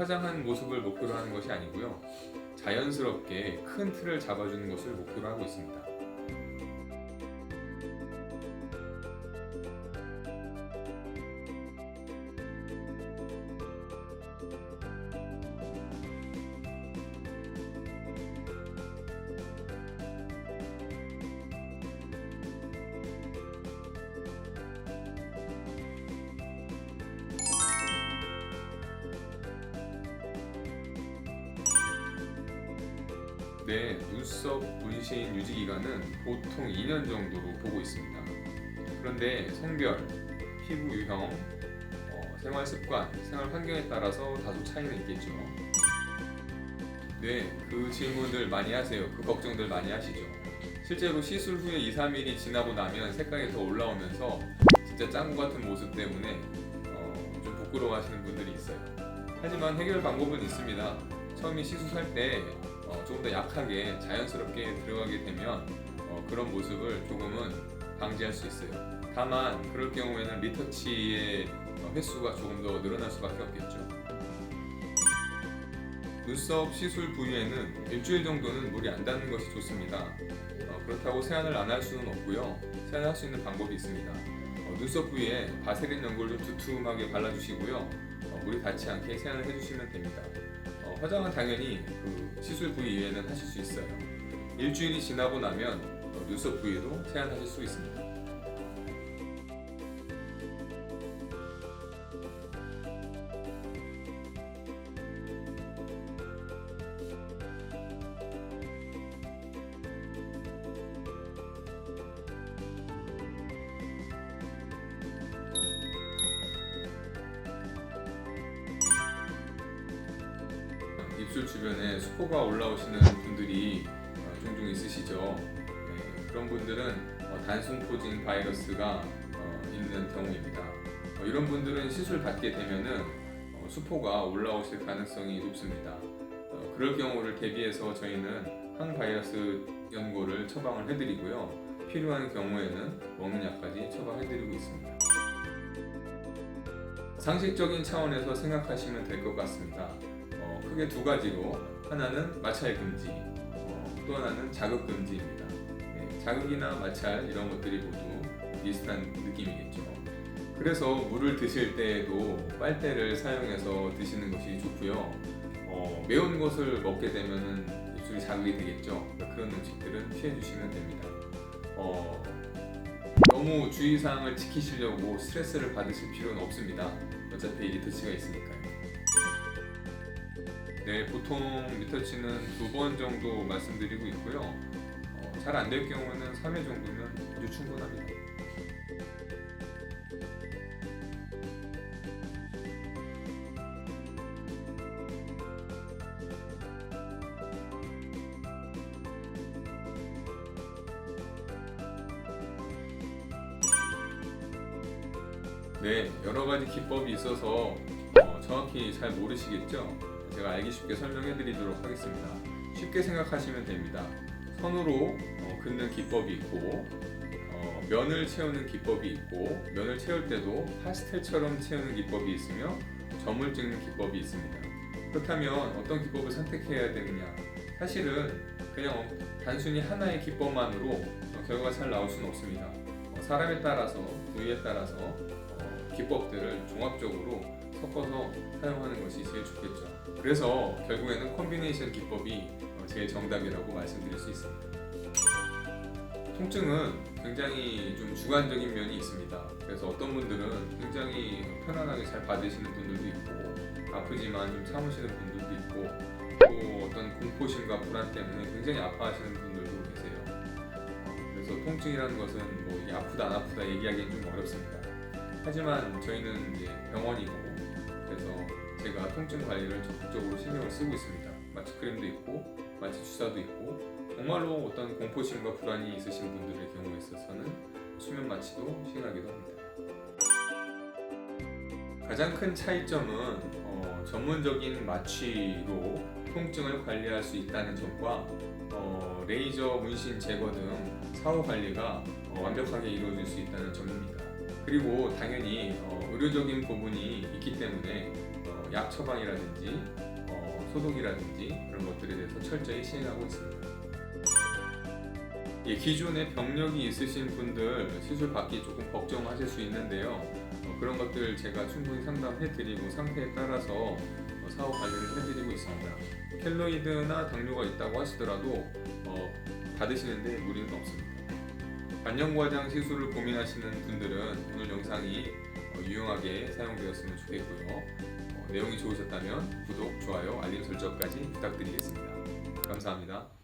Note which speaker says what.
Speaker 1: 화장한 모습을 목표로 하는 것이 아니고요. 자연스럽게 큰 틀을 잡아주는 것을 목표로 하고 있습니다. 네, 눈썹 문신 유지 기간은 보통 2년 정도로 보고 있습니다. 그런데 성별, 피부 유형, 생활 습관, 생활 환경에 따라서 다소 차이는 있겠죠. 네, 그 질문들 많이 하세요. 그 걱정들 많이 하시죠. 실제로 시술 후에 2, 3일이 지나고 나면 색깔이 더 올라오면서 진짜 짱구 같은 모습 때문에 좀 부끄러워하시는 분들이 있어요. 하지만 해결 방법은 있습니다. 처음에 시술할 때 조금 더 약하게 자연스럽게 들어가게 되면 그런 모습을 조금은 방지할 수 있어요. 다만 그럴 경우에는 리터치의 횟수가 조금 더 늘어날 수밖에 없겠죠. 눈썹 시술 부위에는 일주일 정도는 물이 안 닿는 것이 좋습니다. 그렇다고 세안을 안 할 수는 없고요. 세안할 수 있는 방법이 있습니다. 눈썹 부위에 바세린 연고를 좀 두툼하게 발라주시고요. 물이 닿지 않게 세안을 해주시면 됩니다. 화장은 당연히 그 시술 부위 이외에는 하실 수 있어요. 일주일이 지나고 나면 눈썹 부위도 세안하실 수 있습니다. 입술 주변에 수포가 올라오시는 분들이 종종 있으시죠. 네, 그런 분들은 단순포진 바이러스가 있는 경우입니다. 이런 분들은 시술 받게 되면은 수포가 올라오실 가능성이 높습니다. 그럴 경우를 대비해서 저희는 항바이러스 연고를 처방을 해드리고요. 필요한 경우에는 먹는 약까지 처방해드리고 있습니다. 상식적인 차원에서 생각하시면 될 것 같습니다. 크게 두 가지로, 하나는 마찰 금지, 또 하나는 자극 금지입니다. 네, 자극이나 마찰 이런 것들이 모두 비슷한 느낌이겠죠. 그래서 물을 드실 때에도 빨대를 사용해서 드시는 것이 좋고요. 매운 것을 먹게 되면 입술이 자극이 되겠죠. 그런 음식들은 피해 주시면 됩니다. 너무 주의사항을 지키시려고 스트레스를 받으실 필요는 없습니다. 어차피 리터치가 있으니까요. 네, 보통 리터치는 2번 정도 말씀드리고 있고요. 잘 안 될 경우는 3회 정도면 아주 충분합니다. 네, 여러 가지 기법이 있어서 정확히 잘 모르시겠죠? 제가 알기 쉽게 설명해 드리도록 하겠습니다. 쉽게 생각하시면 됩니다. 선으로 긋는 기법이 있고, 면을 채우는 기법이 있고, 면을 채울 때도 파스텔처럼 채우는 기법이 있으며 점을 찍는 기법이 있습니다. 그렇다면 어떤 기법을 선택해야 되느냐? 사실은 그냥 단순히 하나의 기법만으로 결과가 잘 나올 수는 없습니다. 사람에 따라서, 부위에 따라서 기법들을 종합적으로 섞어서 사용하는 것이 제일 좋겠죠. 그래서 결국에는 콤비네이션 기법이 제일 정답이라고 말씀드릴 수 있습니다. 통증은 굉장히 좀 주관적인 면이 있습니다. 그래서 어떤 분들은 굉장히 편안하게 잘 받으시는 분들도 있고, 아프지만 좀 참으시는 분들도 있고, 또 어떤 공포심과 불안 때문에 굉장히 아파하시는 분들도 계세요. 그래서 통증이라는 것은 뭐 이게 아프다 안 아프다 얘기하기는 좀 어렵습니다. 하지만 저희는 이제 병원이고, 그래서 제가 통증 관리를 적극적으로 신경을 쓰고 있습니다. 마취 크림도 있고, 마취 주사도 있고, 정말로 어떤 공포심과 불안이 있으신 분들의 경우에 있어서는 수면 마취도 시행하기도 합니다. 가장 큰 차이점은 전문적인 마취로 통증을 관리할 수 있다는 점과 레이저 문신 제거 등 사후 관리가 완벽하게 이루어질 수 있다는 점입니다. 그리고 당연히 의료적인 부분이 있기 때문에 약 처방이라든지 소독이라든지 그런 것들에 대해서 철저히 시행하고 있습니다. 예, 기존에 병력이 있으신 분들 시술 받기 조금 걱정하실 수 있는데요. 그런 것들 제가 충분히 상담해드리고 상태에 따라서 사후 관리를 해드리고 있습니다. 켈로이드나 당뇨가 있다고 하시더라도 받으시는데 무리는 없습니다. 관형과장 시술을 고민하시는 분들은 오늘 영상이 유용하게 사용되었으면 좋겠고요. 내용이 좋으셨다면 구독, 좋아요, 알림 설정까지 부탁드리겠습니다. 감사합니다.